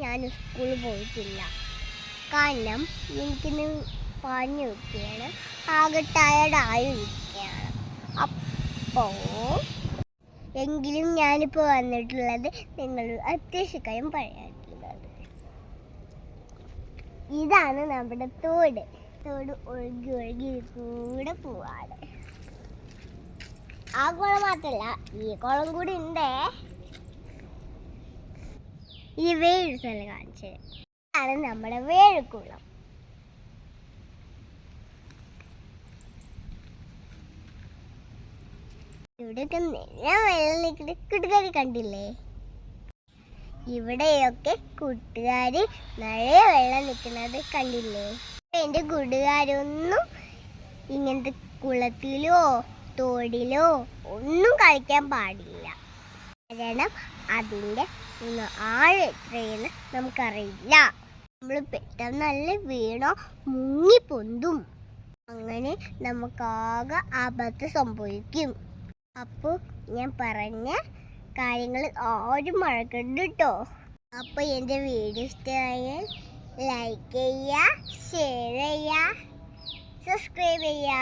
ഞാൻ സ്കൂളിൽ പോയിട്ടില്ല. കാരണം എനിക്കിന്ന് പനി വെക്കുകയാണ്, ആകെ ടയർഡായിരിക്കുകയാണ്. അപ്പോൾ എങ്കിലും ഞാനിപ്പോൾ വന്നിട്ടുള്ളത് നിങ്ങൾ അത്യാവശ്യക്കാരും പറയാനുള്ളത്. ഇതാണ് നമ്മുടെ തോട് ഒഴുകി ഒഴുകി കൂടെ പോവാണ്. ആ കുളം മാത്രമല്ല, ഈ കുളം കൂടി ഉണ്ടേ. ഈ വേഴ് സ്ഥലം കാണിച്ചത് ഇതാണ് നമ്മുടെ വേഴക്കുളം. ഇവിടെയൊക്കെ നല്ല വെള്ളം നിൽക്കുന്ന കൂട്ടുകാർ കണ്ടില്ലേ? ഇവിടെയൊക്കെ കൂട്ടുകാർ നിറയെ വെള്ളം നിൽക്കുന്നത് കണ്ടില്ലേ? എൻ്റെ കൂട്ടുകാരൊന്നും ഇങ്ങനത്തെ കുളത്തിലോ തോടിലോ ഒന്നും കളിക്കാൻ പാടില്ല. കാരണം അതിൻ്റെ ആഴം എത്രയെന്ന് നമുക്കറിയില്ല. നമ്മൾ പെട്ടെന്നല്ല വീണോ മുങ്ങി പൊന്തും. അങ്ങനെ നമുക്കാകെ ആപത്ത് സംഭവിക്കും. അപ്പോൾ ഞാൻ പറഞ്ഞ കാര്യങ്ങൾ ആരും മറക്കരുത് കേട്ടോ. അപ്പോൾ എൻ്റെ വീഡിയോ ഇഷ്ടമായാൽ ലൈക്ക് ചെയ്യുക, ഷെയർ ചെയ്യുക, സബ്സ്ക്രൈബ് ചെയ്യുക.